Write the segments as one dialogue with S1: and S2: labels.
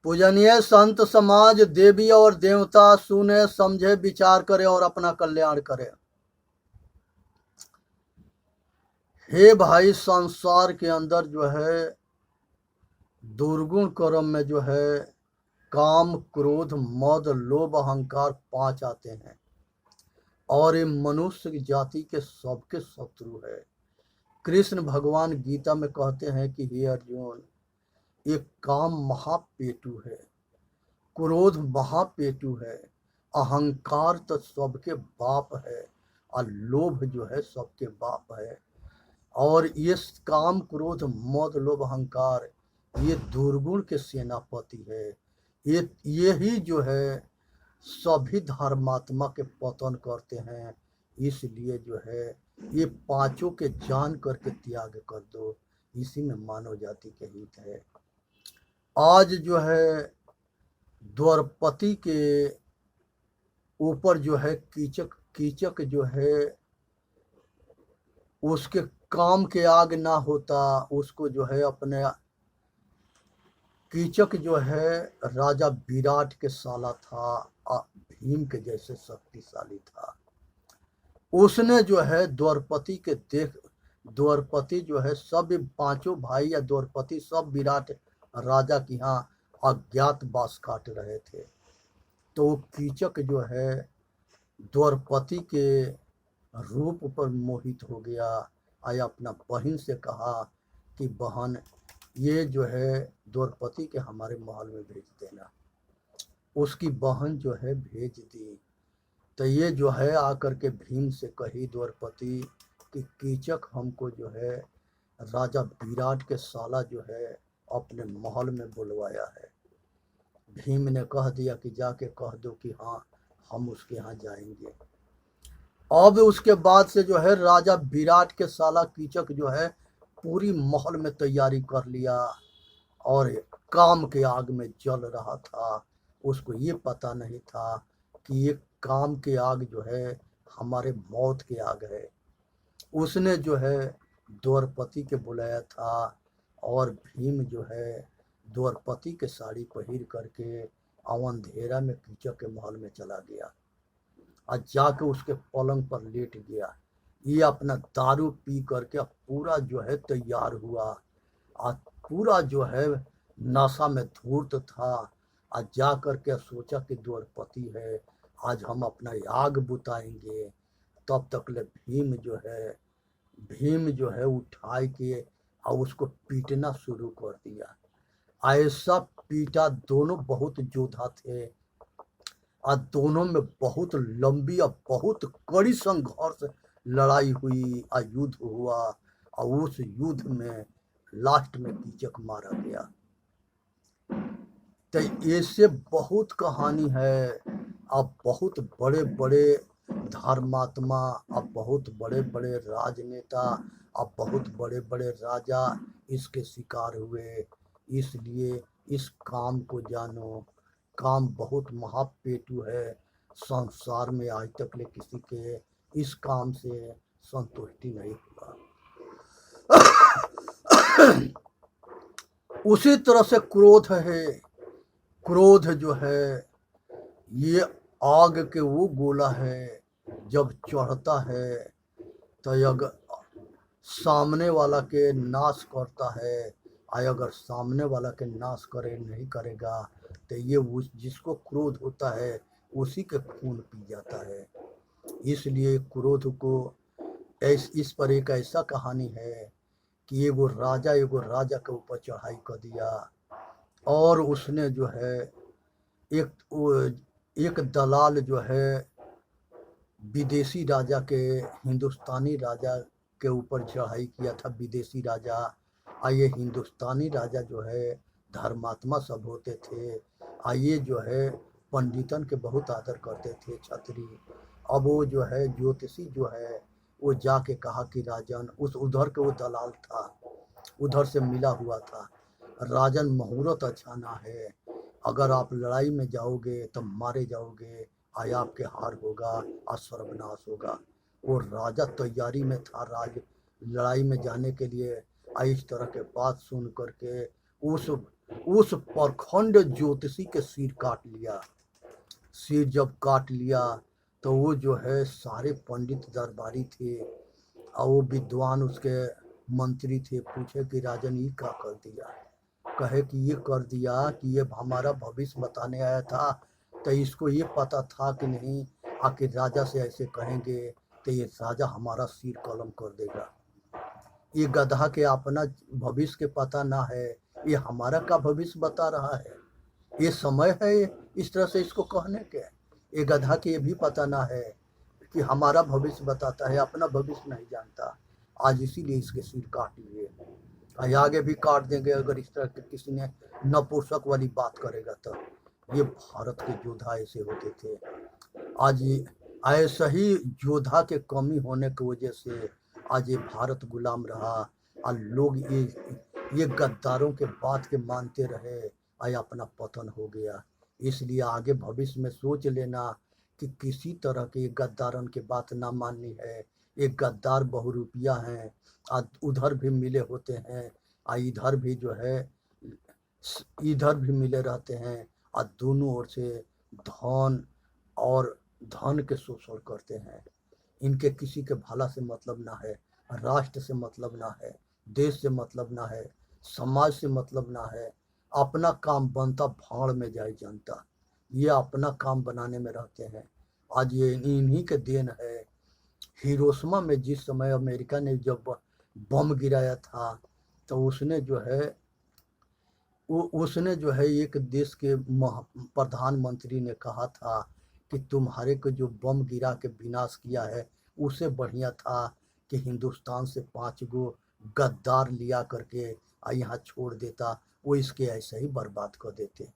S1: पूजनीय संत समाज, देवी और देवता सुने समझे विचार करे और अपना कल्याण करे। हे भाई, संसार के अंदर जो है दुर्गुण कर्म में जो है काम, क्रोध, मद, लोभ, अहंकार 5 आते हैं और ये मनुष्य की जाति के सबके शत्रु है। कृष्ण भगवान गीता में कहते हैं कि हे अर्जुन, ये काम महापेटु है, क्रोध महापेटु है, अहंकार तो सबके बाप है और लोभ जो है सबके बाप है। और ये काम, क्रोध, मद, लोभ, अहंकार ये दुर्गुण के सेनापति है। ये ही जो है सभी धर्मात्मा के पतन करते हैं। इसलिए जो है ये पांचों के जान करके त्याग कर दो, इसी में मानव जाति के हित है। आज जो है द्वारपति के ऊपर जो है कीचक जो है उसके काम के आग ना होता, उसको जो है अपने कीचक जो है राजा विराट के साला था, भीम के जैसे शक्तिशाली था। उसने जो है द्वारपति जो है सब पांचों भाई या द्वारपति सब विराट राजा के यहाँ अज्ञातवास काट रहे थे। तो कीचक जो है द्वारपति के रूप पर मोहित हो गया। आया अपना बहन से कहा कि बहन, ये जो है द्वारपति के हमारे महल में भेज देना। उसकी बहन जो है भेज दी। तो ये जो है आकर के भीम से कही द्वारपति कि कीचक हमको जो है राजा विराट के साला जो है अपने महल में बुलवाया है। भीम ने कह दिया कि जाके कह दो कि हाँ, हम उसके यहाँ जाएंगे। अब उसके बाद से जो है राजा विराट के साला कीचक जो है पूरी महल में तैयारी कर लिया और काम के आग में जल रहा था। उसको ये पता नहीं था कि ये काम के आग जो है हमारे मौत के आग है। उसने जो है द्वारपति के बुलाया था और भीम जो है द्वारपति के साड़ी पहन करके अंधेरा में कीचक के महल में चला गया और जाके उसके पलंग पर लेट गया। ये अपना दारू पी करके पूरा जो है तैयार हुआ और पूरा जो है नशा में धूर्त था और जा करके सोचा कि द्वारपति है, आज हम अपना आग बुताएंगे। तब तक ले भीम जो है उठाए के और उसको पीटना शुरू कर दिया। ऐसा पीटा, दोनों बहुत योद्धा थे और दोनों में बहुत लंबी और बहुत कड़ी संघर्ष लड़ाई हुई और युद्ध हुआ और उस युद्ध में लास्ट में कीचक मारा गया। तो ऐसे बहुत कहानी है। अब बहुत बड़े बड़े धर्मात्मा, अब बहुत बड़े बड़े राजनेता, अब बहुत बड़े बड़े राजा इसके शिकार हुए। इसलिए इस काम को जानो, काम बहुत महापेटु है। संसार में आज तक ले किसी के इस काम से संतुष्टि नहीं हुआ। उसी तरह से क्रोध है। क्रोध जो है ये आग के वो गोला है, जब चढ़ता है तो अगर सामने वाला के नाश करता है, अगर सामने वाला के नाश नहीं करेगा तो ये जिसको क्रोध होता है उसी के खून पी जाता है। इसलिए क्रोध को इस पर एक ऐसा कहानी है कि एगो राजा के ऊपर चढ़ाई कर दिया और उसने जो है एक दलाल जो है विदेशी राजा के, हिंदुस्तानी राजा के ऊपर चढ़ाई किया था। विदेशी राजा और ये हिंदुस्तानी राजा जो है धर्मात्मा सब होते थे और ये जो है पंडितन के बहुत आदर करते थे, क्षत्रिय। अब वो जो है ज्योतिषी जो है वो जाके कहा कि राजन, उधर के वो दलाल था, उधर से मिला हुआ था, राजन मुहूर्त अच्छा ना है, अगर आप लड़ाई में जाओगे तो मारे जाओगे, आया आपके हार होगा और सर्वनाश होगा। वो राजा तैयारी में था लड़ाई में जाने के लिए। इस तरह के बात सुन करके उस उस प्रखंड ज्योतिषी के सिर काट लिया। सिर जब काट लिया तो वो जो है सारे पंडित दरबारी थे और वो विद्वान उसके मंत्री थे, पूछे कि राजन ये क्या कर दिया? कहे कि ये कर दिया कि ये हमारा भविष्य बताने आया था, तो इसको ये पता था कि नहीं आखिर राजा से ऐसे कहेंगे तो ये राजा हमारा सिर कलम कर देगा। ये गधा के अपना भविष्य के पता ना है, ये हमारा का भविष्य बता रहा है। ये समय है इस तरह से इसको कहने के? ये गधा के ये भी पता ना है कि हमारा भविष्य बताता है, अपना भविष्य नहीं जानता। आज इसीलिए इसके सिर काट लिए, आगे भी काट देंगे अगर इस तरह के किसी ने नपुंसक वाली बात करेगा तो। ये भारत के योद्धा ऐसे होते थे। आज ऐसा ही योद्धा के कमी होने की वजह से आज ये भारत गुलाम रहा और लोग ये गद्दारों के बात के मानते रहे, आज अपना पतन हो गया। इसलिए आगे भविष्य में सोच लेना कि किसी तरह के गद्दारों की बात ना माननी है। एक गद्दार बहुरूपिया हैं, उधर भी मिले होते हैं और इधर भी मिले रहते हैं और दोनों ओर से धन और धन के शोषण करते हैं। इनके किसी के भला से मतलब ना है, राष्ट्र से मतलब ना है, देश से मतलब ना है, समाज से मतलब ना है। अपना काम बनता भाड़ में जाए जनता, ये अपना काम बनाने में रहते हैं। आज ये इन्हीं के देन है। हिरोशिमा में जिस समय अमेरिका ने जब बम गिराया था तो उसने जो है एक देश के प्रधानमंत्री ने कहा था कि तुम्हारे को जो बम गिरा के विनाश किया है उससे बढ़िया था कि हिंदुस्तान से 5 गो गद्दार लिया करके यहाँ छोड़ देता, वो इसके ऐसे ही बर्बाद कर देते।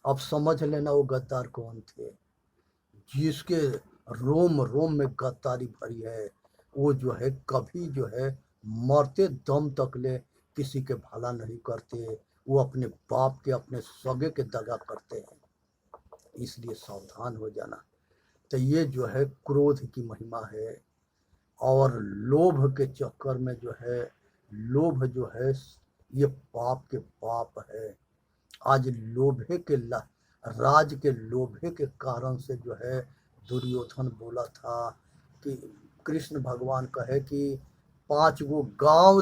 S1: अब समझ लेना वो गद्दार कौन थे। जिसके रोम रोम में गद्दारी भरी है, वो जो है कभी जो है मरते दम तक ले किसी के भला नहीं करते। वो अपने बाप के, अपने सगे के दगा करते हैं। इसलिए सावधान हो जाना। तो ये जो है क्रोध की महिमा है और लोभ के चक्कर में जो है, लोभ जो है ये पाप के पाप है। आज राज के लोभे के कारण से जो है दुर्योधन बोला था कि कृष्ण भगवान कहे कि 5 गो गांव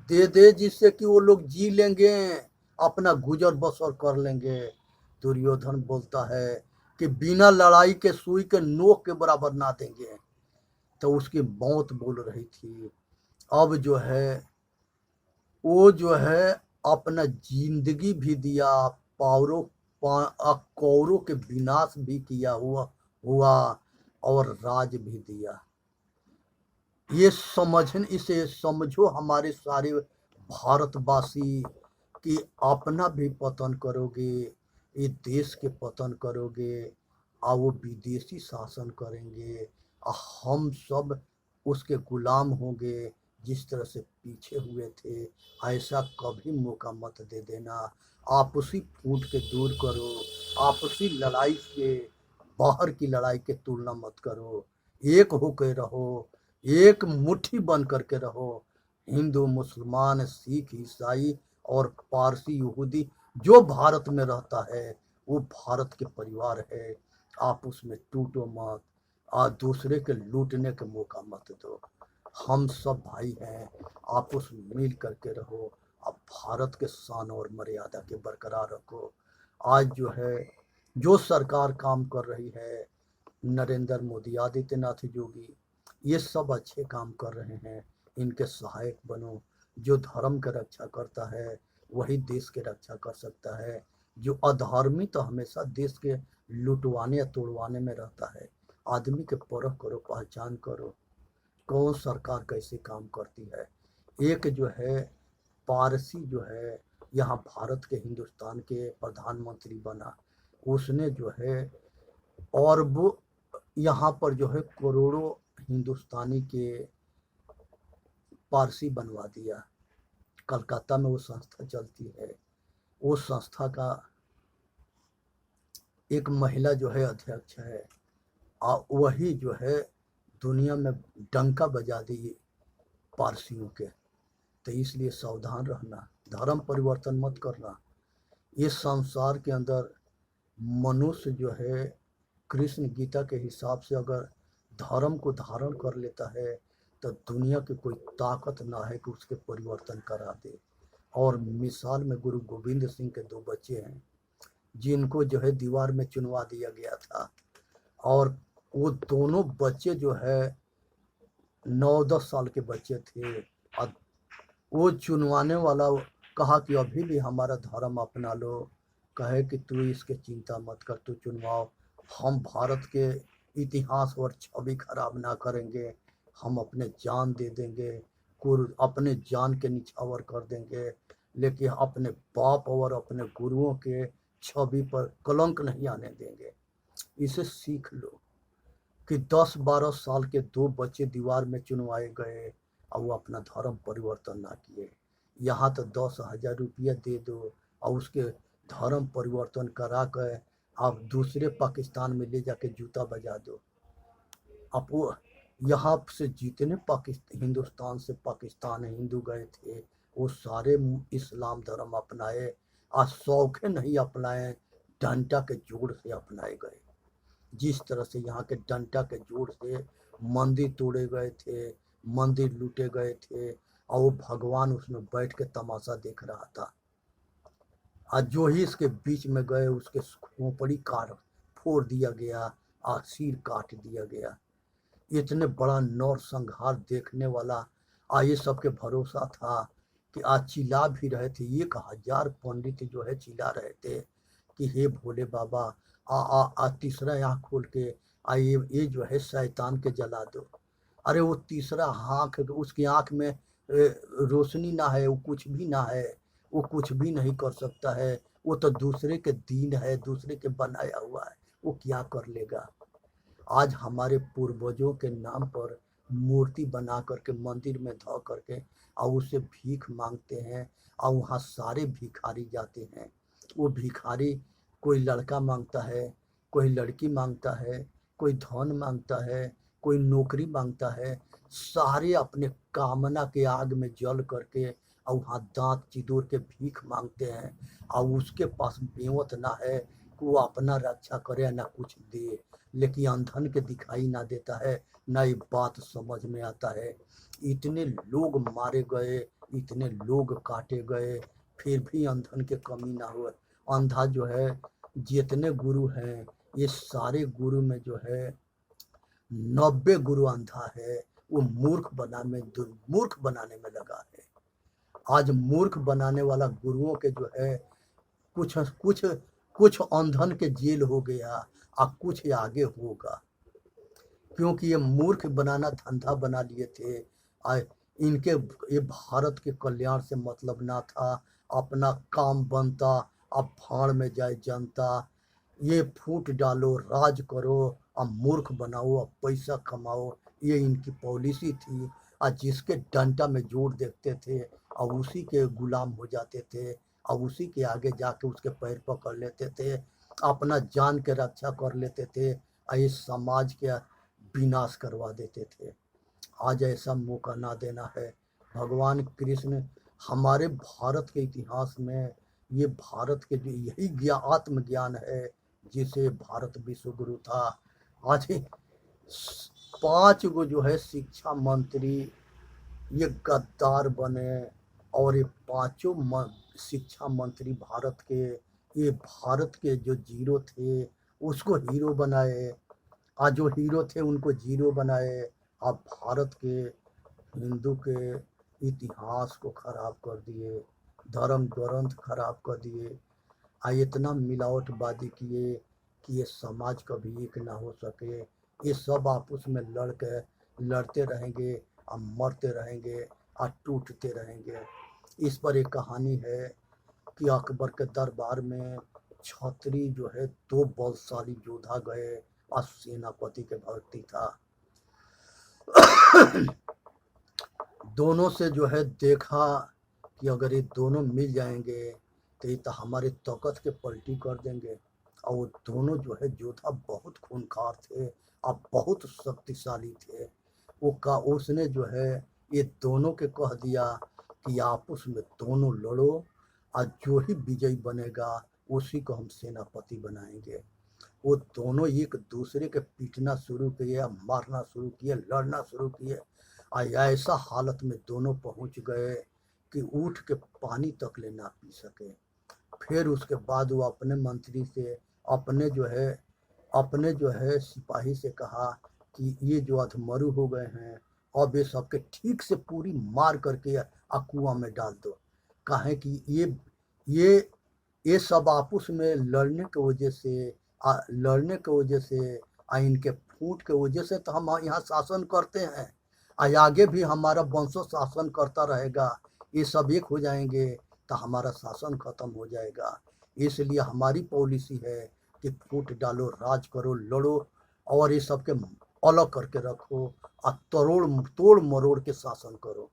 S1: दे दे जिससे कि वो लोग जी लेंगे, अपना गुजर बसर कर लेंगे। दुर्योधन बोलता है कि बिना लड़ाई के सुई के नोक के बराबर ना देंगे। तो उसकी मौत बोल रही थी। अब जो है वो जो है अपना जिंदगी भी दिया, कौरों के विनाश भी किया हुआ और राज भी दिया। इसे समझो हमारे सारे भारतवासी कि अपना भी पतन करोगे, ये देश के पतन करोगे और वो विदेशी शासन करेंगे और हम सब उसके गुलाम होंगे। जिस तरह से पीछे हुए थे ऐसा कभी मौका मत दे देना। आपसी फूट के दूर करो, आपसी लड़ाई से बाहर की लड़ाई के तुलना मत करो। एक होकर रहो, एक मुट्ठी बन करके रहो। हिंदू, मुसलमान, सिख, ईसाई और पारसी, यहूदी जो भारत में रहता है वो भारत के परिवार है। आप उसमें टूटो मत और दूसरे के लूटने का मौका मत दो। हम सब भाई हैं, आपस में मिल करके रहो। अब भारत के शान और मर्यादा के बरकरार रखो। आज जो है जो सरकार काम कर रही है, नरेंद्र मोदी, आदित्यनाथ योगी, ये सब अच्छे काम कर रहे हैं। इनके सहायक बनो। जो धर्म की रक्षा करता है वही देश की रक्षा कर सकता है। जो अधर्मी तो हमेशा देश के लुटवाने या तोड़वाने में रहता है। आदमी के परख करो, पहचान करो कौन सरकार कैसे काम करती है। एक जो है पारसी जो है यहाँ भारत के, हिंदुस्तान के प्रधानमंत्री बना, उसने जो है और वो यहाँ पर जो है करोड़ों हिंदुस्तानी के पारसी बनवा दिया। कलकत्ता में वो संस्था चलती है। वो संस्था का एक महिला जो है अध्यक्ष है और वही जो है दुनिया में डंका बजा दी पारसियों के। तो इसलिए सावधान रहना। धर्म परिवर्तन मत करना। इस संसार के अंदर मनुष्य जो है कृष्ण गीता के हिसाब से अगर धर्म को धारण कर लेता है तो दुनिया की कोई ताकत ना है कि उसके परिवर्तन करा दे। और मिसाल में गुरु गोविंद सिंह के दो बच्चे हैं जिनको जो है दीवार में चुनवा दिया गया था, और वो दोनों बच्चे जो है 9-10 साल के बच्चे थे। और वो चुनवाने वाला कहा कि अभी भी हमारा धर्म अपना लो। कहे कि तू इसके चिंता मत कर, तू चुनवाओ, हम भारत के इतिहास और छवि खराब ना करेंगे, हम अपने जान दे देंगे, अपने जान के निछावर कर देंगे, लेकिन अपने बाप और अपने गुरुओं के छवि पर कलंक नहीं आने देंगे। इसे सीख लो कि 10-12 साल के दो बच्चे दीवार में चुनवाए गए और वो अपना धर्म परिवर्तन ना किए। यहाँ तो 10,000 रुपया दे दो और उसके धर्म परिवर्तन करा कर आप दूसरे पाकिस्तान में ले जाके जूता बजा दो। अब वो यहाँ से जितने हिंदुस्तान से पाकिस्तान हिंदू गए थे वो सारे इस्लाम धर्म अपनाए, आज शौखे नहीं अपनाए, डंडा के जोर से अपनाए गए। जिस तरह से यहाँ के डंडा के जोर से मंदिर तोड़े गए थे, मंदिर लूटे गए थे, और वो भगवान उसमें बैठ के तमाशा देख रहा था। आज जो ही इसके बीच में गए उसके खोपड़ी काट फोड़ दिया गया और सिर काट दिया गया। इतने बड़ा नरसंहार देखने वाला ये सबके भरोसा था कि आज चिल्ला भी रहे थे, 1,000 पंडित जो है चिल्ला रहे थे कि हे भोले बाबा आ तीसरा आँख खोल के ये जो है शैतान के जला दो। अरे वो तीसरा आँख, उसकी आँख में रोशनी ना है, वो कुछ भी ना है, वो कुछ भी नहीं कर सकता है, वो तो दूसरे के दीन है, दूसरे के बनाया हुआ है, वो क्या कर लेगा। आज हमारे पूर्वजों के नाम पर मूर्ति बना करके मंदिर में धो करके और उससे भीख मांगते हैं, और वहाँ सारे भिखारी जाते हैं। वो भिखारी कोई लड़का मांगता है, कोई लड़की मांगता है, कोई धन मांगता है, कोई नौकरी मांगता है, सारे अपने कामना के आग में जल करके और वहाँ दांत चिदोर के भीख मांगते हैं, और उसके पास बेवत ना है कि वो अपना रक्षा करे ना कुछ दे। लेकिन अंधन के दिखाई ना देता है, ना ये बात समझ में आता है। इतने लोग मारे गए, इतने लोग काटे गए, फिर भी अंधन के कमी ना हुए। अंधा जो है जितने गुरु हैं ये सारे गुरु में जो है 90 गुरु अंधा है, वो मूर्ख बनाने में लगा है। आज मूर्ख बनाने वाला गुरुओं के जो है कुछ कुछ कुछ अंधन के जेल हो गया और कुछ आगे होगा, क्योंकि ये मूर्ख बनाना धंधा बना लिए थे। इनके ये भारत के कल्याण से मतलब ना था, अपना काम बनता, अब भाड़ में जाए जनता। ये फूट डालो, राज करो, अब मूर्ख बनाओ, अब पैसा कमाओ, ये इनकी पॉलिसी थी। और जिसके डंडा में जोर देखते थे और उसी के गुलाम हो जाते थे, और उसी के आगे जाके उसके पैर पकड़ लेते थे, अपना जान के रक्षा कर लेते थे, और इस समाज के विनाश करवा देते थे। आज ऐसा मौका ना देना है। भगवान कृष्ण हमारे भारत के इतिहास में, ये भारत के जो यही आत्मज्ञान है जिसे भारत विश्व गुरु था। आज 5 गो जो है शिक्षा मंत्री ये गद्दार बने, और ये पांचों शिक्षा मंत्री भारत के, ये भारत के जो जीरो थे उसको हीरो बनाए, आज जो हीरो थे उनको जीरो बनाए। अब भारत के हिंदू के इतिहास को खराब कर दिए, धर्म ग्रंथ खराब कर दिए, इतना मिलावटबाजी किए कि ये समाज कभी एक ना हो सके। ये सब आपस में लड़ते रहेंगे और मरते रहेंगे और टूटते रहेंगे। इस पर एक कहानी है कि अकबर के दरबार में छतरी जो है 2 बलशाली योद्धा गए और सेनापति के भक्ति था। दोनों से जो है देखा कि अगर ये दोनों मिल जाएंगे तो ये तो हमारे ताकत के पलटी कर देंगे। और वो दोनों जो है योद्धा बहुत खूंखार थे और बहुत शक्तिशाली थे। उसने जो है ये दोनों के कह दिया कि आपस में दोनों लड़ो और जो ही विजयी बनेगा उसी को हम सेनापति बनाएंगे। वो दोनों एक दूसरे के पीटना शुरू किए, मारना शुरू किए, लड़ना शुरू किए और ऐसा हालत में दोनों पहुंच गए कि उठ के पानी तक ले ना पी सके। फिर उसके बाद वो अपने मंत्री से अपने जो है सिपाही से कहा कि ये जो अधमरु हो गए हैं अब ये सबके ठीक से पूरी मार करके कुआं में डाल दो। कहें कि ये ये सब आपस में लड़ने के वजह से इनके फूट के वजह से तो हम यहाँ शासन करते हैं और आगे भी हमारा वंशज शासन करता रहेगा। ये सब एक हो जाएंगे तो हमारा शासन खत्म हो जाएगा। इसलिए हमारी पॉलिसी है कि फूट डालो, राज करो, लड़ो और ये सबके अलग करके रखो और तोड़ मरोड़ के शासन करो।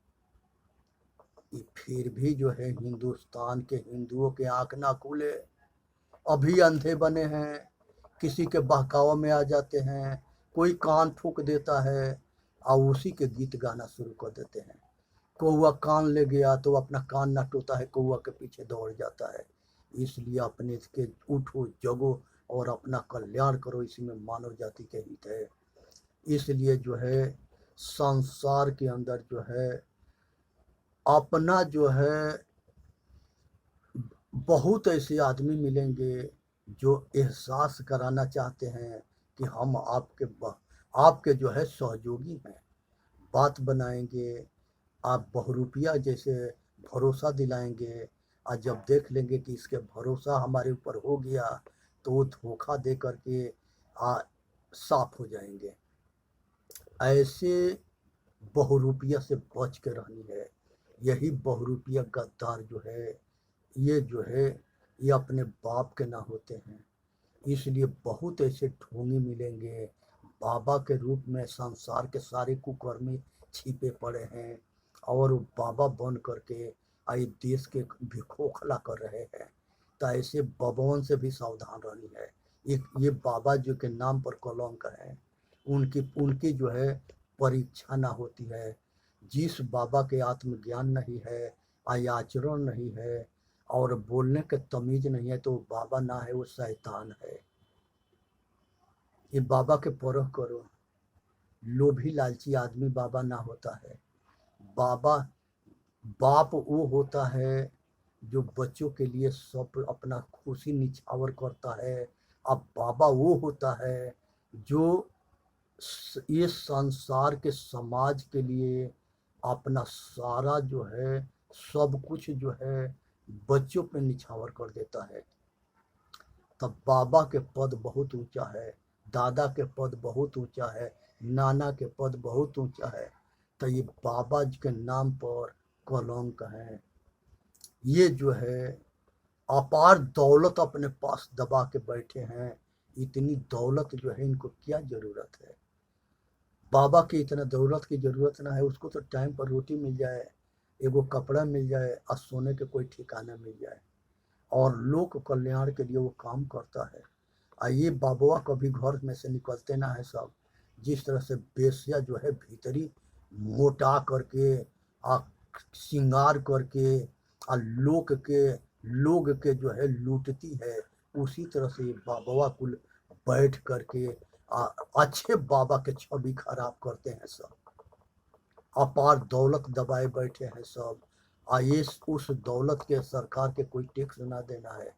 S1: फिर भी जो है हिंदुस्तान के हिंदुओं के आंख ना खुले, अभी अंधे बने हैं, किसी के बहकावे में आ जाते हैं, कोई कान फूंक देता है और उसी के गीत गाना शुरू कर देते हैं। कौआ कान ले गया तो अपना कान ना टोता है, कौआ के पीछे दौड़ जाता है। इसलिए अपने के उठो जगो और अपना कल्याण करो, इसी में मानव जाति के हित है। इसलिए जो है संसार के अंदर जो है अपना जो है बहुत ऐसे आदमी मिलेंगे जो एहसास कराना चाहते हैं कि हम आपके जो है सहयोगी हैं, बात बनाएंगे, आप बहुरूपिया जैसे भरोसा दिलाएंगे और जब देख लेंगे कि इसके भरोसा हमारे ऊपर हो गया तो वो धोखा दे करके साफ हो जाएंगे। ऐसे बहुरूपिया से बच के रहनी है। यही बहुरूपिया गद्दार जो है ये अपने बाप के ना होते हैं। इसलिए बहुत ऐसे ढोंगी मिलेंगे बाबा के रूप में, संसार के सारे कुकर्मी छिपे पड़े हैं और वो बाबा बन करके आई देश के भी खोखला कर रहे हैं। तो ऐसे बाबाओं से भी सावधान रहनी है। ये बाबा जो के नाम पर कलंक है, उनकी जो है परीक्षा ना होती है। जिस बाबा के आत्मज्ञान नहीं है, आचरण नहीं है और बोलने के तमीज नहीं है तो बाबा ना है, वो शैतान है। ये बाबा के परख करो। लोभी लालची आदमी बाबा ना होता है। बाप वो होता है जो बच्चों के लिए सब अपना खुशी निछावर करता है। अब बाबा वो होता है जो ये संसार के समाज के लिए अपना सारा जो है सब कुछ जो है बच्चों पे निछावर कर देता है। तब बाबा के पद बहुत ऊंचा है, दादा के पद बहुत ऊंचा है, नाना के पद बहुत ऊंचा है। तो ये बाबा जी के नाम पर कलंक है। ये जो है अपार दौलत अपने पास दबा के बैठे हैं। इतनी दौलत जो है इनको क्या जरूरत है। बाबा की इतना दौलत की जरूरत ना है, उसको तो टाइम पर रोटी मिल जाए, एगो कपड़ा मिल जाए और सोने के कोई ठिकाना मिल जाए और लोक कल्याण के लिए वो काम करता है। ये बाबुआ कभी घर में से निकलते ना है सब। जिस तरह से बेसिया जो है भीतरी मोटा करके श्रृंगार करके लोग के जो है लूटती है, उसी तरह से बाबुआ कुल बैठ करके अच्छे बाबा के छवि खराब करते हैं सब। अपार दौलत दबाए बैठे हैं सब। ये उस दौलत के सरकार के कोई टैक्स ना देना है।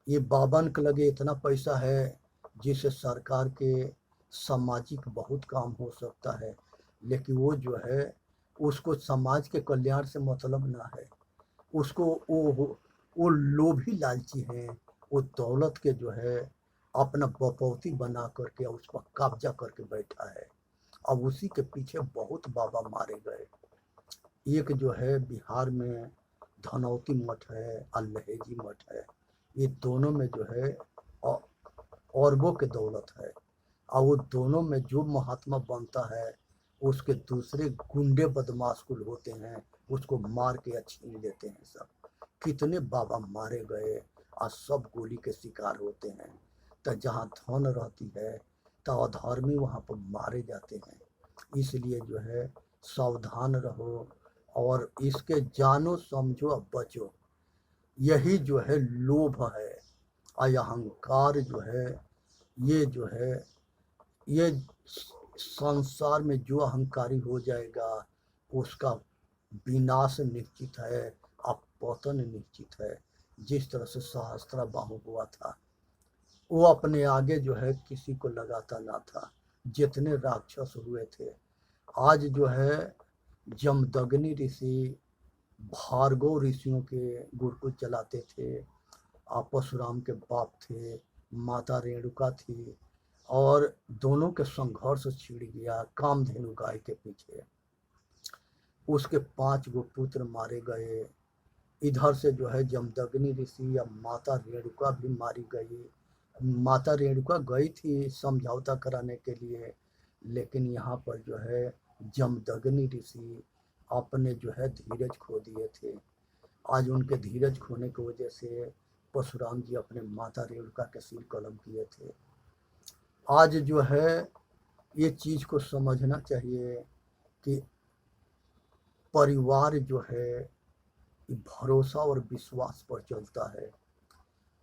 S1: ये बाबन के लगे इतना पैसा है जिससे सरकार के सामाजिक बहुत काम हो सकता है, लेकिन वो जो है उसको समाज के कल्याण से मतलब ना है। उसको वो लोभी लालची हैं। वो दौलत के जो है अपना बपौती बना करके उस पर कब्जा करके बैठा है। अब उसी के पीछे बहुत बाबा मारे गए। एक जो है बिहार में धनौती मठ है और लहेजी मठ है। ये दोनों में जो है अरबों के दौलत है और वो दोनों में जो महात्मा बनता है उसके दूसरे गुंडे बदमाश कुल होते हैं, उसको मार के छीन लेते हैं सब। कितने बाबा मारे गए और सब गोली के शिकार होते हैं। तो जहाँ धन रहती है तो अधर्मी वहाँ पर मारे जाते हैं। इसलिए जो है सावधान रहो और इसके जानो समझो अब बचो। यही जो है लोभ है और अहंकार जो है, ये जो है, ये संसार में जो अहंकारी हो जाएगा उसका विनाश निश्चित है, अपतन निश्चित है। जिस तरह से सहस्त्राबाहु हुआ था, वो अपने आगे जो है किसी को लगाता ना था, जितने राक्षस हुए थे। आज जो है जमदग्नि ऋषि भार्गव ऋषियों के गुरुकुल चलाते थे, परशुराम के बाप थे, माता रेणुका थी, और दोनों के संघर्ष छिड़ गया कामधेनु गाय के पीछे। उसके 5 गो पुत्र मारे गए। इधर से जो है जमदग्नि ऋषि या माता रेणुका भी मारी गई। माता रेणुका गई थी समझौता कराने के लिए, लेकिन यहाँ पर जो है जमदग्नि ऋषि अपने जो है धीरज खो दिए थे। आज उनके धीरज खोने की वजह से परशुराम जी अपने माता रेणुका के सिर कलम किए थे। आज जो है ये चीज़ को समझना चाहिए कि परिवार जो है भरोसा और विश्वास पर चलता है।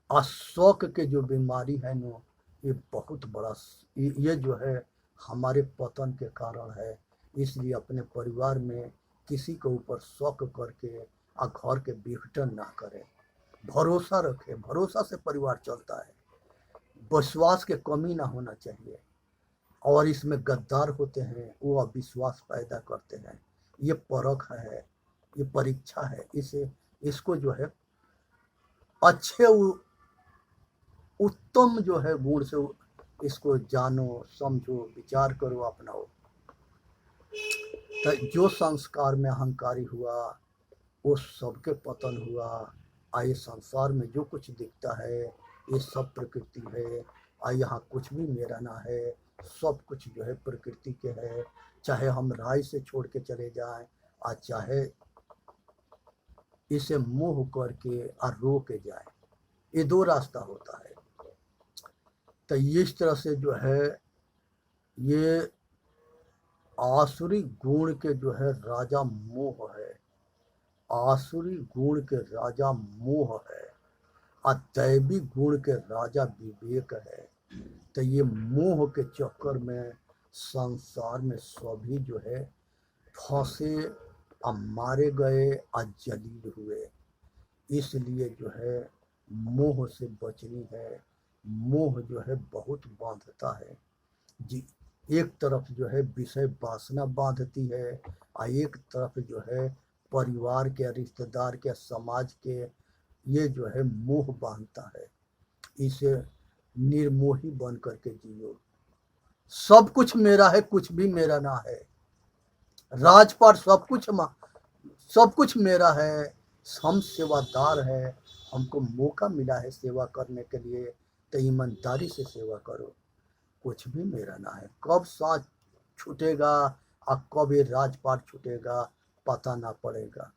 S1: शौक के जो बीमारी है ना, ये बहुत बड़ा, ये जो है हमारे पतन के कारण है। इसलिए अपने परिवार में किसी के ऊपर शौक करके घर के विघटन ना करें, भरोसा रखें। भरोसा से परिवार चलता है, विश्वास के कमी ना होना चाहिए। और इसमें गद्दार होते हैं, वो अविश्वास पैदा करते हैं। ये परख है, ये परीक्षा है। इसको जो है अच्छे उत्तम जो है गुण से इसको जानो, समझो, विचार करो, अपनाओ। तो जो संस्कार में अहंकारी हुआ वो सबके पतन हुआ। आए संसार में जो कुछ दिखता है ये सब प्रकृति है, और यहाँ कुछ भी मेरा ना है। सब कुछ जो है प्रकृति के है। चाहे हम राय से छोड़ के चले जाएं और चाहे इसे मोह करके और रो के जाए, ये 2 रास्ता होता है। तो इस तरह से जो है ये आसुरी गुण के जो है राजा मोह है। आसुरी गुण के राजा मोह है और दैवी गुण के राजा विवेक है। तो ये मोह के चक्कर में संसार में सभी जो है फंसे और मारे गए और जलील हुए। इसलिए जो है मोह से बचनी है। मोह जो है बहुत बांधता है जी। एक तरफ जो है विषय वासना बांधती है और एक तरफ जो है परिवार के, रिश्तेदार के, समाज के, ये जो है मोह बांधता है। इसे निर्मोही बन करके जियो। सब कुछ मेरा है, कुछ भी मेरा ना है। राजपाट सब कुछ मेरा है। हम सेवादार है, हमको मौका मिला है सेवा करने के लिए, तो ईमानदारी से सेवा करो। कुछ भी मेरा ना है। कब सांस छूटेगा और कब ये राजपाट छूटेगा पता ना पड़ेगा।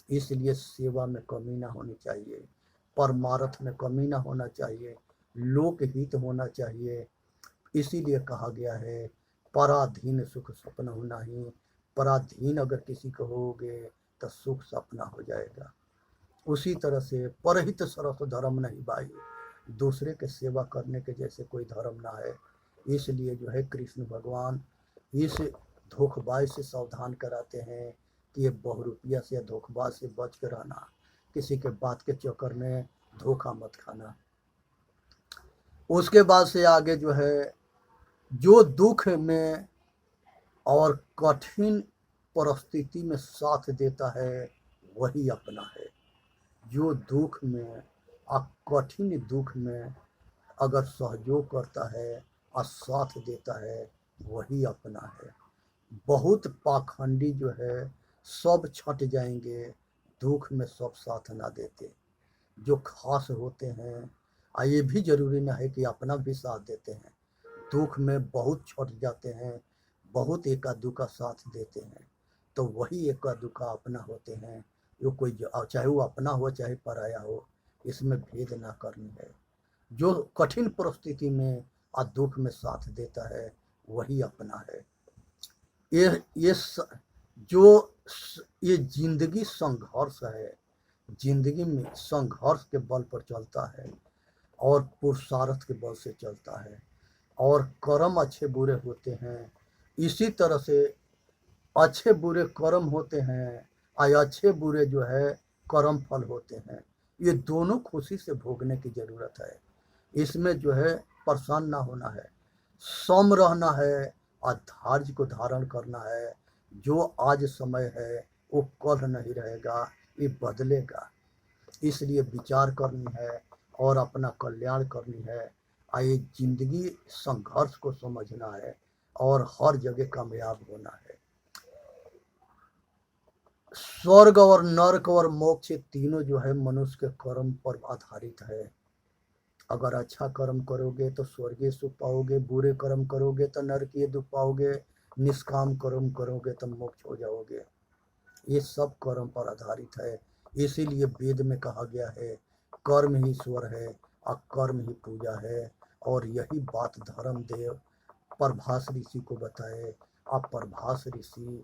S1: इसलिए सेवा में कमी ना होनी चाहिए, परमार्थ में कमी ना होना चाहिए, लोकहित होना चाहिए। इसीलिए कहा गया है पराधीन सुख सपना होना ही। पराधीन अगर किसी को होगे तो सुख सपना हो जाएगा। उसी तरह से परहित सरस धर्म नहीं भाई, दूसरे के सेवा करने के जैसे कोई धर्म ना है। इसलिए जो है कृष्ण भगवान इस धोखेबाज से सावधान कराते हैं कि ये बहुरूपिया से या धोखेबाज से बच कर रहना, किसी के बात के चक्कर में धोखा मत खाना। उसके बाद से आगे जो है जो दुख में और कठिन परिस्थिति में साथ देता है वही अपना है। जो दुख में और कठिन दुख में अगर सहयोग करता है और साथ देता है वही अपना है। बहुत पाखंडी जो है सब छट जाएंगे, दुख में सब साथ ना देते। जो खास होते हैं, और ये भी जरूरी ना है कि अपना भी साथ देते हैं, दुख में बहुत छट जाते हैं, बहुत एका दुका साथ देते हैं, तो वही एका दुका अपना होते हैं। जो कोई चाहे वो अपना हो चाहे पराया हो, इसमें भेद ना करनी है। जो कठिन परिस्थिति में और दुख में साथ देता है वही अपना है। ये जो ये जिंदगी संघर्ष है, जिंदगी में संघर्ष के बल पर चलता है और पुरुषार्थ के बल से चलता है, और कर्म अच्छे बुरे होते हैं। इसी तरह से अच्छे बुरे कर्म होते हैं और अच्छे बुरे जो है कर्म फल होते हैं। ये दोनों खुशी से भोगने की जरूरत है। इसमें जो है परेशान ना होना है, सम रहना है और धैर्य को धारण करना है। जो आज समय है वो कल नहीं रहेगा, ये बदलेगा। इसलिए विचार करनी है और अपना कल्याण करनी है। ये जिंदगी संघर्ष को समझना है और हर जगह कामयाब होना है। स्वर्ग और नरक और मोक्ष तीनों जो है मनुष्य के कर्म पर आधारित है। अगर अच्छा कर्म करोगे तो स्वर्गीय सुख पाओगे, बुरे कर्म करोगे तो नरकीय दुख पाओगे, निष्काम कर्म करोगे तो मोक्ष हो जाओगे। ये सब कर्म पर आधारित है। इसीलिए वेद में कहा गया है कर्म ही ईश्वर है और कर्म ही पूजा है। और यही बात धर्मदेव प्रभास ऋषि को बताए। अब प्रभास ऋषि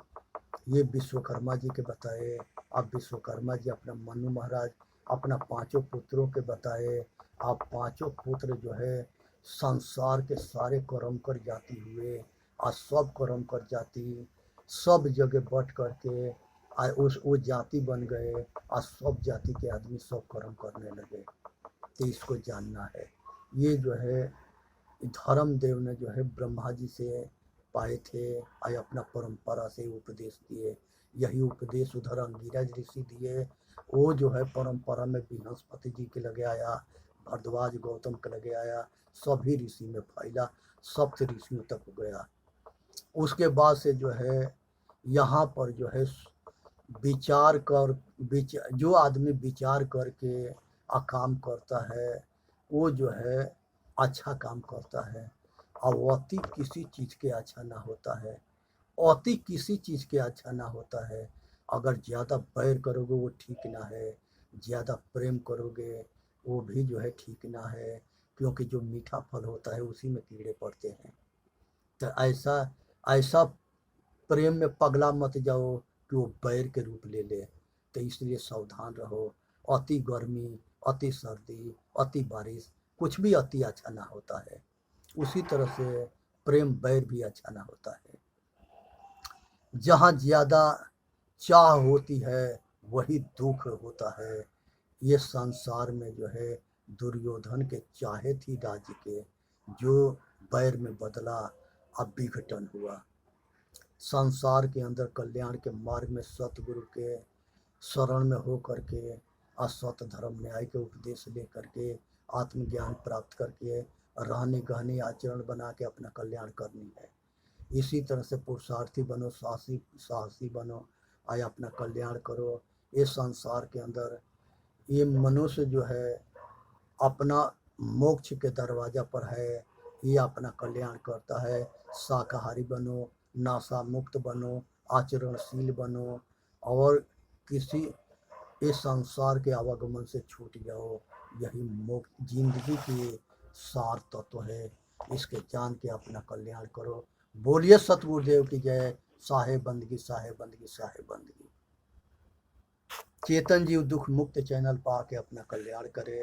S1: ये विश्वकर्मा जी के बताए। अब विश्वकर्मा जी अपना मनु महाराज अपना पांचों पुत्रों के बताए। अब पांचों पुत्र जो है संसार के सारे कर्म कर जाती हुए आज सब कर्म कर जाती सब जगह बट करके उस वो जाति बन गए। आज सब जाति के आदमी सब कर्म करने लगे। तो इसको जानना है। ये जो है धर्मदेव ने जो है ब्रह्मा जी से पाए थे और अपना परंपरा से उपदेश दिए। यही उपदेश उधर अंगिरज ऋषि दिए। वो जो है परंपरा में बृहस्पति जी के लगे आया, भरद्वाज गौतम के लगे आया, सभी ऋषि में फैला, सप्त ऋषियों तक गया। उसके बाद से जो है यहाँ पर जो है विचार कर जो आदमी विचार करके काम करता है वो जो है अच्छा काम करता है। और अति किसी चीज़ के अच्छा ना होता है, अति किसी चीज़ के अच्छा ना होता है। अगर ज़्यादा बैर करोगे वो ठीक ना है, ज़्यादा प्रेम करोगे वो भी जो है ठीक ना है। क्योंकि जो मीठा फल होता है उसी में कीड़े पड़ते हैं। तो ऐसा ऐसा प्रेम में पगला मत जाओ कि वो बैर के रूप ले ले। तो इसलिए सावधान रहो। अति गर्मी, अति सर्दी, अति बारिश, कुछ भी अति अच्छा ना होता है। उसी तरह से प्रेम बैर भी अच्छा ना होता है। जहाँ ज़्यादा चाह होती है वही दुख होता है। ये संसार में जो है दुर्योधन के चाहे थी राज्य के, जो बैर में बदला अब विघटन हुआ। संसार के अंदर कल्याण के मार्ग में सतगुरु के शरण में हो करके असत धर्म न्याय के उपदेश ले करके आत्मज्ञान प्राप्त करके रहने गहने आचरण बना के अपना कल्याण करनी है। इसी तरह से पुरुषार्थी बनो, साहसी बनो और अपना कल्याण करो। इस संसार के अंदर ये मनुष्य जो है अपना मोक्ष के दरवाजा पर है, ये अपना कल्याण करता है। शाकाहारी बनो, नाशा मुक्त बनो, आचरणशील बनो और किसी इस संसार के आवागमन से छूट जाओ। यही मोक्ष जिंदगी की सार तत्व है। इसके जान के अपना कल्याण करो। बोलिए सतगुरुदेव की जय। साहेब बंदगी, साहेब बंदगी, साहेब बंदगी। चेतन जीव दुख मुक्त चैनल पा के अपना कल्याण करे।